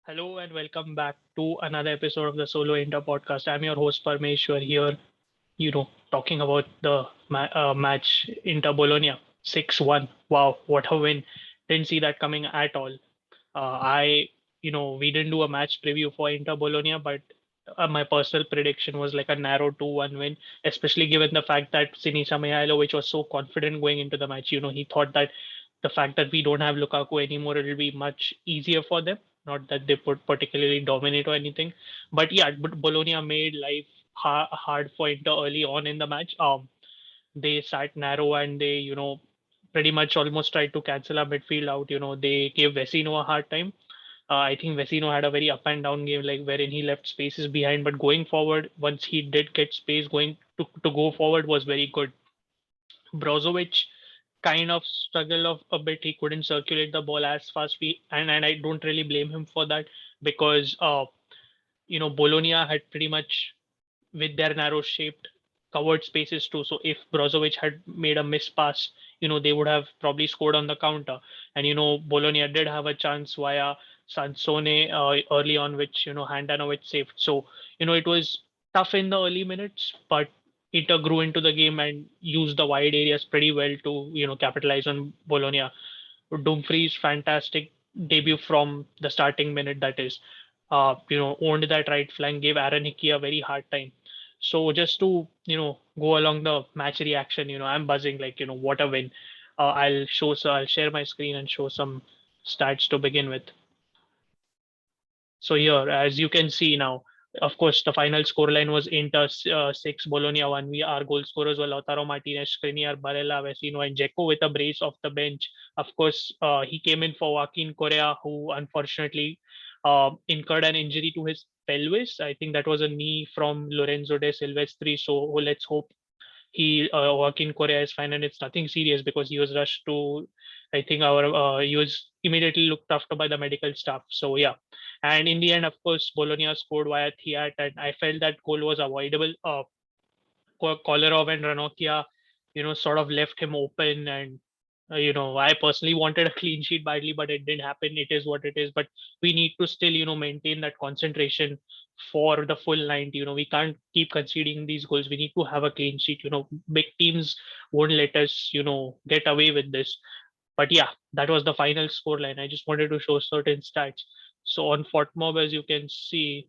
Hello and welcome back to another episode of the Solo Inter podcast. I'm your host Parmeshwar here, talking about the match Inter Bologna 6-1. Wow, what a win. Didn't see that coming at all. We didn't do a match preview for Inter Bologna, but my personal prediction was like a narrow 2-1 win, especially given the fact that Sinisa Mihailovic was so confident going into the match. He thought that the fact that we don't have Lukaku anymore, it'll be much easier for them. Not that they would particularly dominate or anything, but yeah, but Bologna made life hard for Inter early on in the match. They sat narrow and they, pretty much almost tried to cancel our midfield out. They gave Vecino a hard time. I think Vecino had a very up and down game, like wherein he left spaces behind, but going forward, once he did get space going to go forward, was very good. Brozovic kind of struggled of a bit. He couldn't circulate the ball as fast. And I don't really blame him for that because Bologna had pretty much with their narrow shaped covered spaces too. So if Brozovic had made a miss pass, they would have probably scored on the counter. And Bologna did have a chance via Sansone early on, which Handanovic saved. So it was tough in the early minutes, but Inter grew into the game and used the wide areas pretty well to capitalize on Bologna. Dumfries fantastic debut from the starting minute. That is, owned that right flank, gave Aaron Hickey a very hard time. So just to go along the match reaction, I'm buzzing like what a win. I'll share my screen and show some stats to begin with. So here, as you can see now, of course, the final scoreline was Inter 6, Bologna 1. Our goal scorers were Lautaro Martinez, Skriniar, Barella, Vecino, and Dzeko with a brace off the bench. Of course, he came in for Joaquin Correa, who unfortunately incurred an injury to his pelvis. I think that was a knee from Lorenzo De Silvestri. So let's hope Joaquin Correa is fine and it's nothing serious because he was rushed to, I think he was immediately looked after by the medical staff. So yeah, and in the end, of course, Bologna scored via Thiat, and I felt that goal was avoidable. Kolarov and Ranocchia, sort of left him open. And, I personally wanted a clean sheet badly, but it didn't happen. It is what it is. But we need to still, maintain that concentration for the full 90. We can't keep conceding these goals. We need to have a clean sheet. Big teams won't let us, get away with this. But yeah, that was the final scoreline. I just wanted to show certain stats. So on Fortmob, as you can see,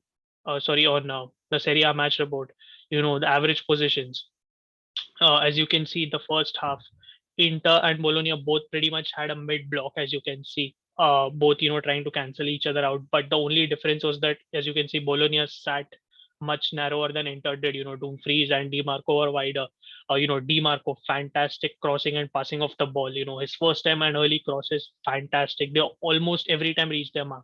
sorry, on the Serie A match report, the average positions. As you can see, the first half, Inter and Bologna both pretty much had a mid block, as you can see. Both, trying to cancel each other out. But the only difference was that, as you can see, Bologna sat much narrower than Inter did. Dumfries and Di Marco were wider. Di Marco, fantastic crossing and passing of the ball. His first time and early crosses, fantastic. They almost every time reached their mark.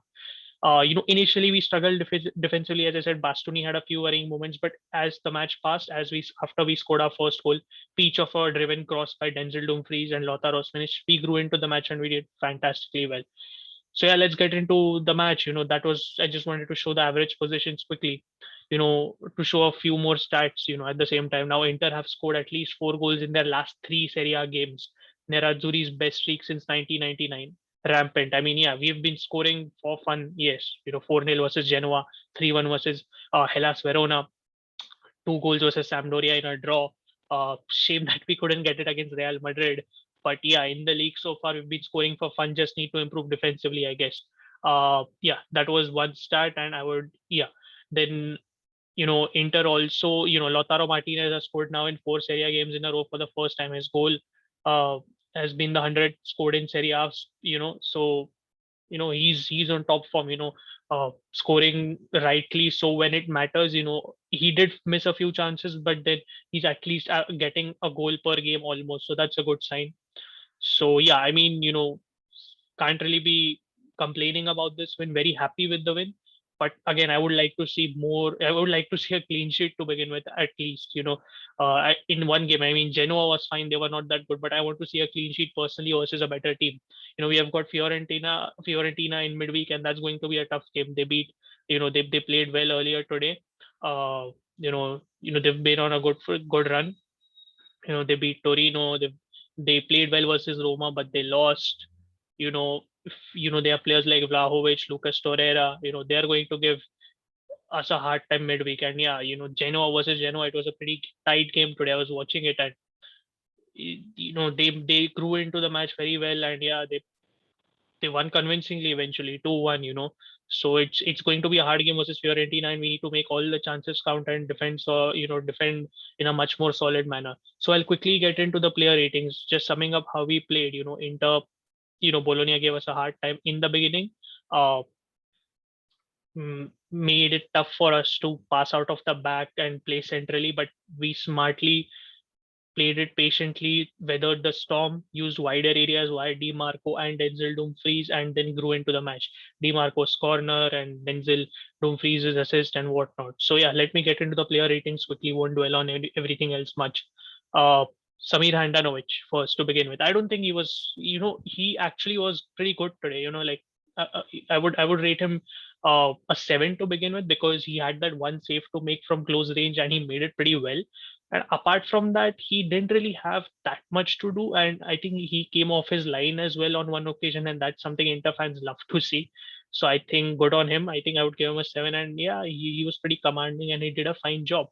Initially we struggled defensively. As I said, Bastoni had a few worrying moments, but as the match passed, after we scored our first goal, peach of a driven cross by Denzel Dumfries and Lautaro's finish, we grew into the match and we did fantastically well. So yeah, let's get into the match. I just wanted to show the average positions quickly. To show a few more stats. At the same time, now Inter have scored at least 4 goals in their last 3 Serie A games. Nerazzurri's best streak since 1999. Rampant. I mean, yeah, we've been scoring for fun. Yes, 4-0 versus Genoa, 3-1 versus Hellas Verona, 2 goals versus Sampdoria in a draw. Shame that we couldn't get it against Real Madrid. But yeah, in the league so far, we've been scoring for fun. Just need to improve defensively, I guess. Yeah, that was one stat, and yeah. Then Inter also, Lautaro Martinez has scored now in 4 Serie A games in a row for the first time. His goal uh, has been the 100 scored in Serie A, so he's on top form, scoring rightly. So when it matters, he did miss a few chances, but then he's at least getting a goal per game almost. So that's a good sign. So yeah, I mean, can't really be complaining about this win. Very happy with the win. But again, I would like to see more. I would like to see a clean sheet to begin with, at least. In one game. I mean, Genoa was fine; they were not that good. But I want to see a clean sheet personally versus a better team. We have got Fiorentina in midweek, and that's going to be a tough game. They beat, they played well earlier today. They've been on a good run. They beat Torino. They played well versus Roma, but they lost. if they are players like Vlahovic, Lucas Torreira, they are going to give us a hard time midweek. And yeah, Genoa versus Genoa, it was a pretty tight game today. I was watching it, and they grew into the match very well, and yeah, they won convincingly eventually, 2-1. So it's going to be a hard game versus Fiorentina, and we need to make all the chances count and defend, so defend in a much more solid manner. So I'll quickly get into the player ratings, just summing up how we played. Inter, Bologna gave us a hard time in the beginning. Uh, Made it tough for us to pass out of the back and play centrally, but we smartly played it patiently, weathered the storm, used wider areas via DiMarco and Denzel Dumfries, and then grew into the match. DiMarco's corner and Denzel Dumfries' assist and whatnot. So yeah, let me get into the player ratings quickly. Won't dwell on everything else much. Uh, Samir Handanovic first to begin with. I don't think he was, he actually was pretty good today. Like I would rate him a 7 to begin with, because he had that one save to make from close range and he made it pretty well. And apart from that, he didn't really have that much to do. And I think he came off his line as well on one occasion, and that's something Inter fans love to see. So I think good on him. I think I would give him a 7. And yeah, he was pretty commanding and he did a fine job.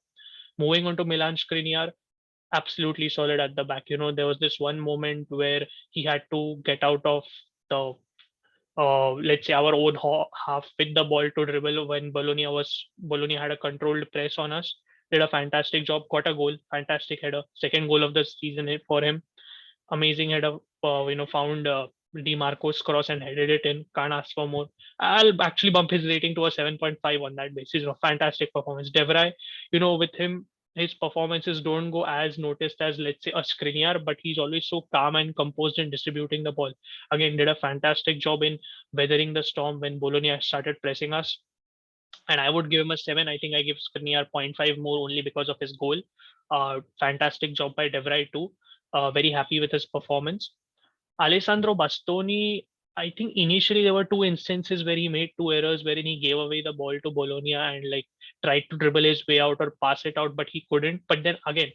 Moving on to Milan Skriniar, absolutely solid at the back. There was this one moment where he had to get out of the let's say our own half with the ball to dribble when Bologna had a controlled press on us. Did a fantastic job, got a goal, fantastic header, second goal of the season for him. Amazing header, found Di Marco's cross and headed it in. Can't ask for more. I'll actually bump his rating to a 7.5 on that basis. A fantastic performance. Devray, with him, his performances don't go as noticed as, let's say, a Skriniar, but he's always so calm and composed in distributing the ball. Again, did a fantastic job in weathering the storm when Bologna started pressing us. And I would give him a 7. I think I give Skriniar zero point 0.5 more only because of his goal. Fantastic job by Devray too. Very happy with his performance. Alessandro Bastoni, I think initially there were two instances where he made two errors wherein he gave away the ball to Bologna and like tried to dribble his way out or pass it out, but he couldn't. But then again,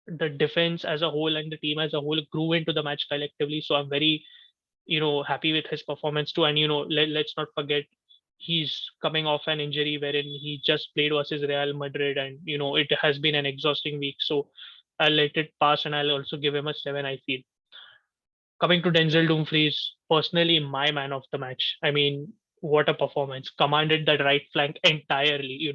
the defense as a whole and the team as a whole grew into the match collectively. So I'm very, happy with his performance too. And let's not forget he's coming off an injury wherein he just played versus Real Madrid, and it has been an exhausting week. So I'll let it pass, and I'll also give him a 7. I feel. Coming to Denzel Dumfries, personally my man of the match. I mean, what a performance! Commanded that right flank entirely.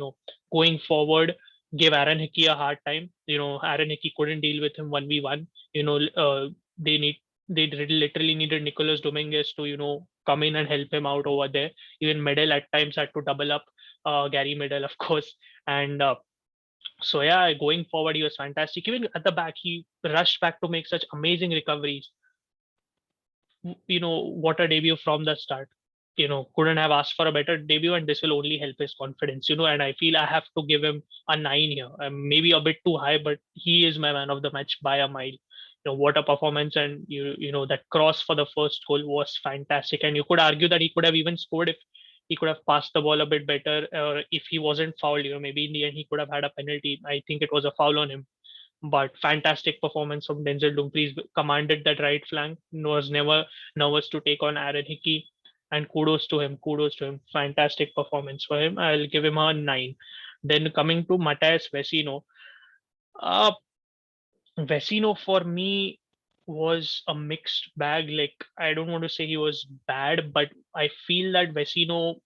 Going forward, gave Aaron Hickey a hard time. Aaron Hickey couldn't deal with him 1v1. They need they literally needed Nicolas Dominguez to come in and help him out over there. Even Medel at times had to double up. Gary Medel, of course, and so yeah, going forward, he was fantastic. Even at the back, he rushed back to make such amazing recoveries. What a debut from the start. Couldn't have asked for a better debut, and this will only help his confidence. And I feel I have to give him a 9 here. Maybe a bit too high, but he is my man of the match by a mile. What a performance, and that cross for the first goal was fantastic. And you could argue that he could have even scored if he could have passed the ball a bit better, or if he wasn't fouled. Maybe in the end he could have had a penalty. I think it was a foul on him, but fantastic performance from Denzel Dumfries. Commanded that right flank, was never nervous to take on Aaron Hickey, and kudos to him. Kudos to him. Fantastic performance for him. I'll give him a 9. Then coming to Matthias Vecino, uh, Vecino for me was a mixed bag. Like, I don't want to say he was bad, but I feel that Vecino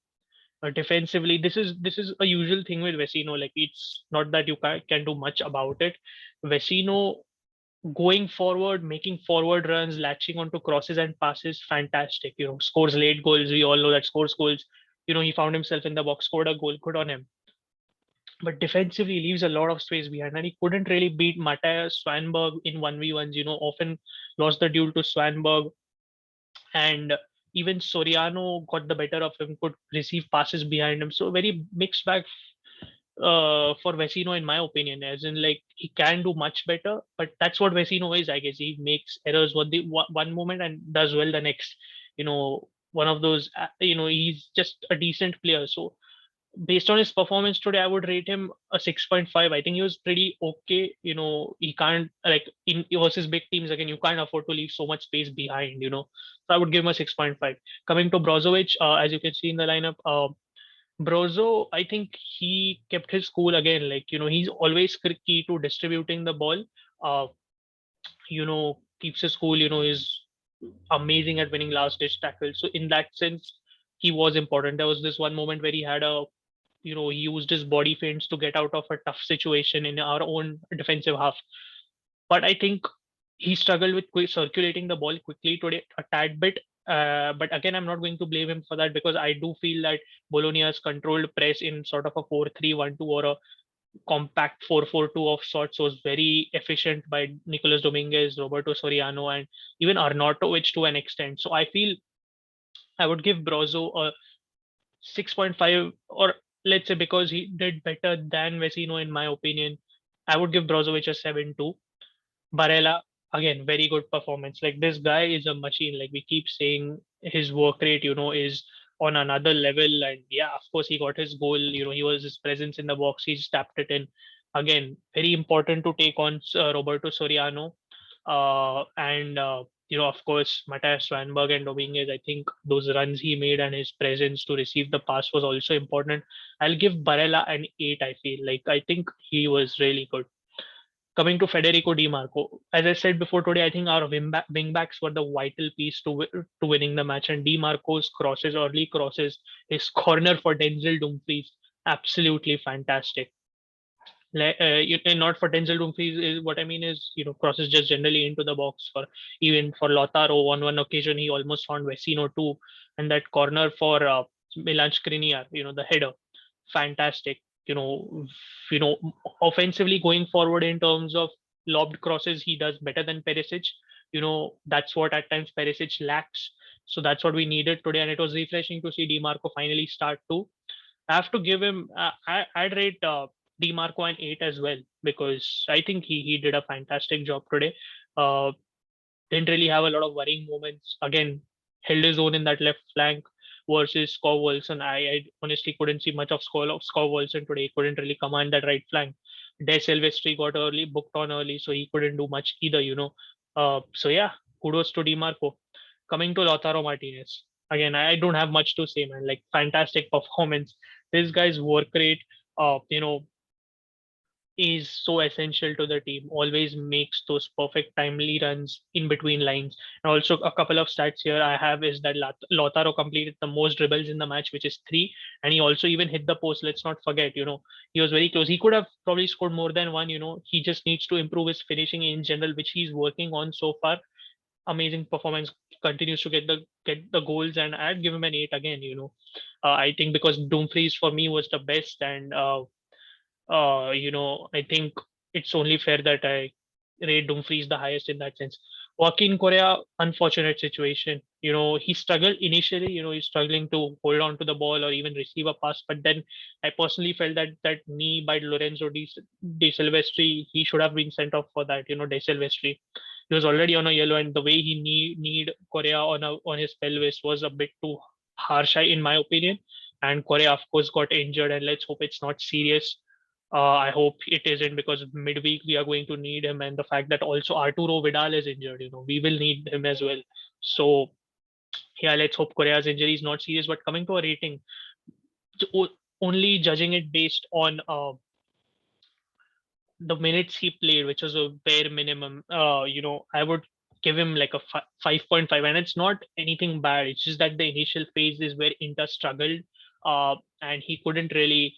defensively, this is a usual thing with Vecino. Like, it's not that you can do much about it. Vecino going forward, making forward runs, latching onto crosses and passes, fantastic. Scores late goals. We all know that scores goals. He found himself in the box, scored a goal. Good on him. But defensively, leaves a lot of space behind, and he couldn't really beat Matthias Swanberg in 1v1s. Often lost the duel to Swanberg, and even Soriano got the better of him, could receive passes behind him. So very mixed bag for Vecino, in my opinion, as in like he can do much better, but that's what Vecino is, I guess. He makes errors one moment and does well the next. One of those, he's just a decent player. So based on his performance today, I would rate him a 6.5. I think he was pretty okay. He can't, like, in versus big teams again, you can't afford to leave so much space behind. So I would give him a 6.5. Coming to Brozovic, as you can see in the lineup, Brozo, I think he kept his cool again. Like, he's always key to distributing the ball. Uh, Keeps his cool, is amazing at winning last ditch tackles. So in that sense, he was important. There was this one moment where he had he used his body feints to get out of a tough situation in our own defensive half. But I think he struggled with circulating the ball quickly today a tad bit. But again, I'm not going to blame him for that because I do feel that Bologna's controlled press in sort of a 4-3-1-2 or a compact 4-4-2 of sorts was very efficient by Nicolas Dominguez, Roberto Soriano, and even Arnautovic to an extent. So I feel I would give Brozo a 6.5, or let's say because he did better than Vecino, in my opinion, I would give Brozovic a 7 too. Barella, again, very good performance. Like, this guy is a machine. Like, we keep saying his work rate, is on another level. And yeah, of course, he got his goal. He was his presence in the box. He just tapped it in. Again, very important to take on Roberto Soriano. Of course, Matthias Swanberg and Dominguez. I think those runs he made and his presence to receive the pass was also important. I'll give Barella an 8, I feel. Like, I think he was really good. Coming to Federico Di Marco, as I said before today, I think our wing backs were the vital piece to winning the match. And Di Marco's crosses, early crosses, his corner for Denzel Dumfries, absolutely fantastic. And not for Denzel Dumfries, is what I mean is, crosses just generally into the box. For even for Lautaro, on one occasion he almost found Vecino too, and that corner for Milan Skriniar, the header, fantastic. You know, you know, Offensively going forward in terms of lobbed crosses, he does better than Perisic. That's what at times Perisic lacks. So that's what we needed today, and it was refreshing to see Di Marco finally start too. I have to give him. I'd rate Di Marco an 8 as well because I think he did a fantastic job today. Uh, didn't really have a lot of worrying moments. Again, held his own in that left flank versus Scott Wilson. I honestly couldn't see much of Scott Wilson today. He couldn't really command that right flank. De Silvestri got booked on early, so he couldn't do much either. So yeah, kudos to Di Marco. Coming to Lautaro Martinez. Again, I don't have much to say, man. Like, fantastic performance. This guy's work rate, uh, you know, is so essential to the team. Always makes those perfect timely runs in between lines. And also, a couple of stats here I have is that Lautaro completed the most dribbles in the match, which is 3, and he also even hit the post. Let's not forget, he was very close. He could have probably scored more than one. He just needs to improve his finishing in general, which he's working on so far. Amazing performance, continues to get the goals, and I'd give him an 8 again. I think because Dumfries for me was the best, and I think it's only fair that I rate Dumfries the highest in that sense. Joaquin Correa, unfortunate situation. He struggled initially. He's struggling to hold on to the ball or even receive a pass. But then I personally felt that knee by Lorenzo De Silvestri, he should have been sent off for that. De Silvestri, he was already on a yellow, and the way he need Correa on his pelvis was a bit too harsh, in my opinion. And Correa, of course, got injured, and let's hope it's not serious. I hope it isn't because midweek we are going to need him, and the fact that also Arturo Vidal is injured, we will need him as well. So yeah, let's hope Correa's injury is not serious. But coming to a rating, only judging it based on the minutes he played, which was a bare minimum, I would give him like a 5.5, and it's not anything bad. It's just that the initial phase is where Inter struggled, and he couldn't really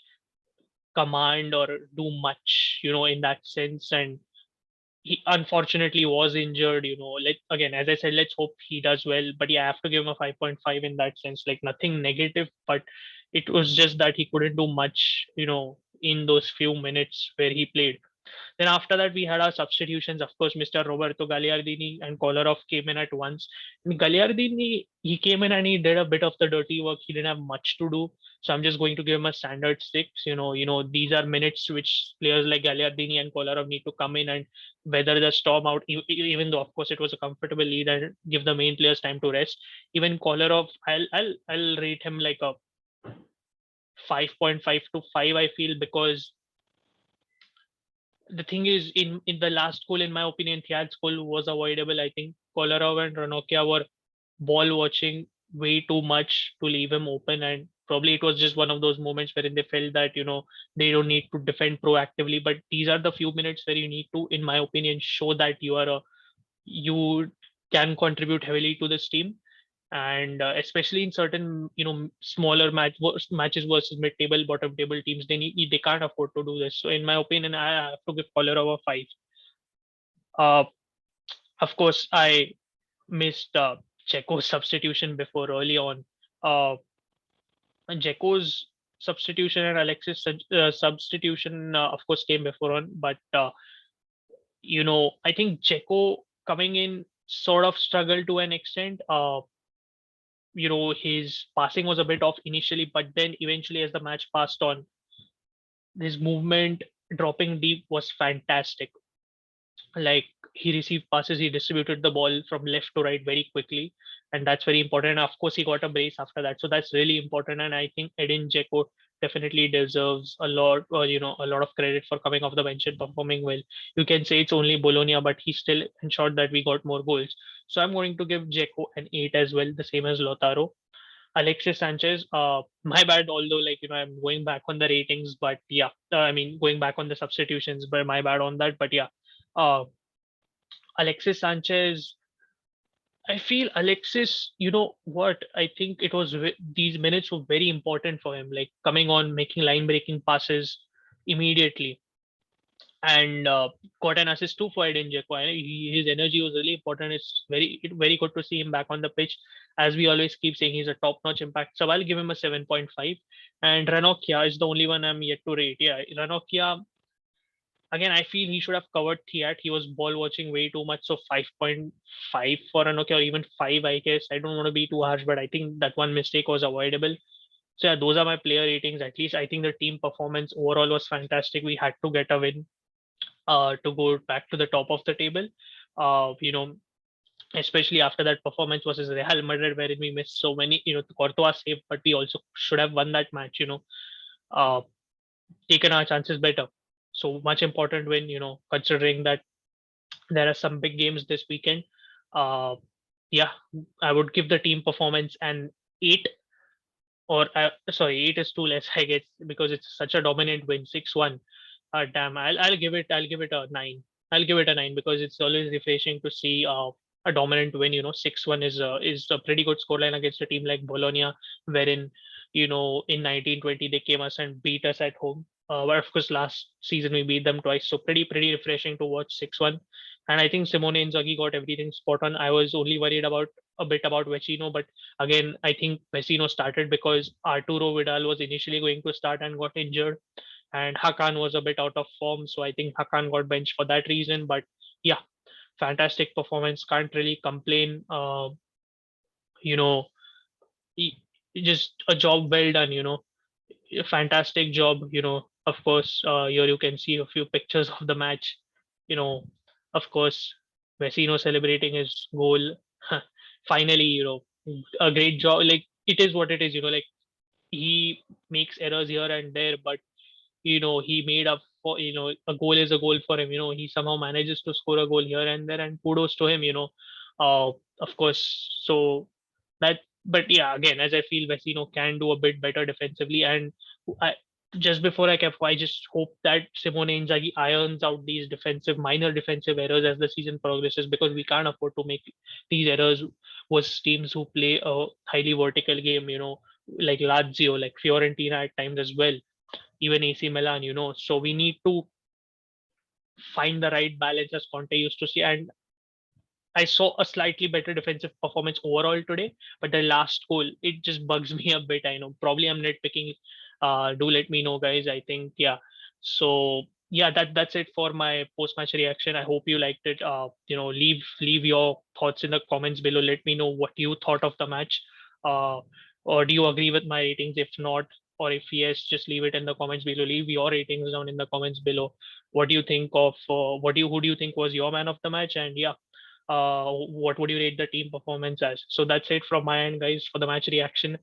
command or do much, in that sense. And he unfortunately was injured. Again, as I said, let's hope he does well. But yeah, I have to give him a 5.5 in that sense. Like, nothing negative, but it was just that he couldn't do much, in those few minutes where he played. Then after that, we had our substitutions. Of course, Mr. Roberto Gagliardini and Kolarov came in at once. And Gagliardini, he came in and he did a bit of the dirty work. He didn't have much to do. So I'm just going to give him a standard 6. These are minutes which players like Gagliardini and Kolarov need to come in and weather the storm out, even though, of course, it was a comfortable lead, and give the main players time to rest. Even Kolarov, I'll rate him like a 5.5 to 5, I feel, because the thing is, in the last goal, in my opinion, Thiag's goal was avoidable. I think Kolarov and Ranocchia were ball watching way too much to leave him open, and probably it was just one of those moments wherein they felt that they don't need to defend proactively. But these are the few minutes where you need to, in my opinion, show that you can contribute heavily to this team, and especially in certain smaller matches versus mid-table, bottom-table teams, they can't afford to do this. So in my opinion, I have to give Kolarov a 5. uh, of course, I missed Checo's substitution before early on. uh, Jeko's substitution and Alexis substitution, of course, came before on, but I think Jeko coming in sort of struggled to an extent. His passing was a bit off initially, but then eventually, as the match passed on, his movement dropping deep was fantastic. Like, he received passes, he distributed the ball from left to right very quickly, and that's very important. Of course, he got a brace after that, so that's really important. And I think Edin Dzeko definitely deserves a lot, a lot of credit for coming off the bench and performing well. You can say it's only Bologna, but he still ensured that we got more goals. So I'm going to give Dzeko an 8 as well, the same as Lautaro. Alexis Sanchez, my bad, although, I'm going back on the ratings, but yeah, I mean, going back on the substitutions, but my bad on that. But yeah, uh, Alexis Sanchez, I feel Alexis, you know what? I think these minutes were very important for him, like coming on, making line breaking passes immediately, and got an assist too for Eden Dzeko. And his energy was really important. It's very good to see him back on the pitch. As we always keep saying, he's a top notch impact. So I'll give him a 7.5. And Ranocchia is the only one I'm yet to rate. Yeah, Ranocchia, again, I feel he should have covered Thiat. He was ball watching way too much. So 5.5 for Ranocchia, or even 5, I guess. I don't want to be too harsh, but I think that one mistake was avoidable. So yeah, those are my player ratings. At least I think the team performance overall was fantastic. We had to get a win to go back to the top of the table. Uh, you know, Especially after that performance versus Real Madrid, wherein we missed so many, Courtois saved, but we also should have won that match. Uh, Taken our chances better. So much important win. Considering that there are some big games this weekend. Uh, yeah, I would give the team performance an 8, or sorry, 8 is too less, I guess, because it's such a dominant win, 6-1. Damn, I'll give it a 9. I'll give it a 9 because it's always refreshing to see a dominant win. 6-1 is a pretty good scoreline against a team like Bologna, wherein in 1920 they came us and beat us at home. But of course, last season we beat them twice, so pretty refreshing to watch 6-1. And I think Simone Inzaghi got everything spot on. I was only worried about a bit about Vecino, but again, I think Vecino started because Arturo Vidal was initially going to start and got injured, and Hakan was a bit out of form, so I think Hakan got benched for that reason. But yeah, fantastic performance. Can't really complain. You know, e- just a job well done. A fantastic job. Of course, here you can see a few pictures of the match. You know, of course, Vecino celebrating his goal. Finally, a great job. Like, it is what it is. Like, he makes errors here and there, but he made up for, a goal is a goal for him. He somehow manages to score a goal here and there, and kudos to him. uh of course. So that, but yeah, again, as I feel Vecino can do a bit better defensively, and I just before I just hope that Simone Inzaghi irons out these minor defensive errors as the season progresses, because we can't afford to make these errors with teams who play a highly vertical game, like Lazio, like Fiorentina at times as well, even AC Milan. So we need to find the right balance, as Conte used to say. And I saw a slightly better defensive performance overall today, but the last goal, it just bugs me a bit. I know, probably I'm nitpicking. Do let me know, guys. I think, yeah. So yeah, that's it for my post match reaction. I hope you liked it. Leave your thoughts in the comments below. Let me know what you thought of the match. Uh, or do you agree with my ratings? If not, or if yes, just leave it in the comments below. Leave your ratings down in the comments below. What do you think of? Who do you think was your man of the match? And yeah, what would you rate the team performance as? So that's it from my end, guys, for the match reaction.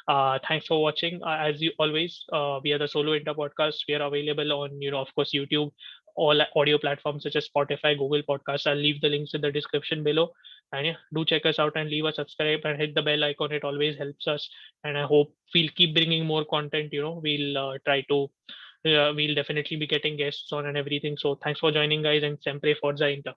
Thanks for watching. As you always, we are the Solo Inter podcast. We are available on, of course, YouTube, all audio platforms such as Spotify, Google Podcasts. I'll leave the links in the description below. And yeah, do check us out and leave a subscribe and hit the bell icon. It always helps us. And I hope we'll keep bringing more content. We'll try to. We'll definitely be getting guests on and everything. So thanks for joining, guys, and sempre Forza Inter.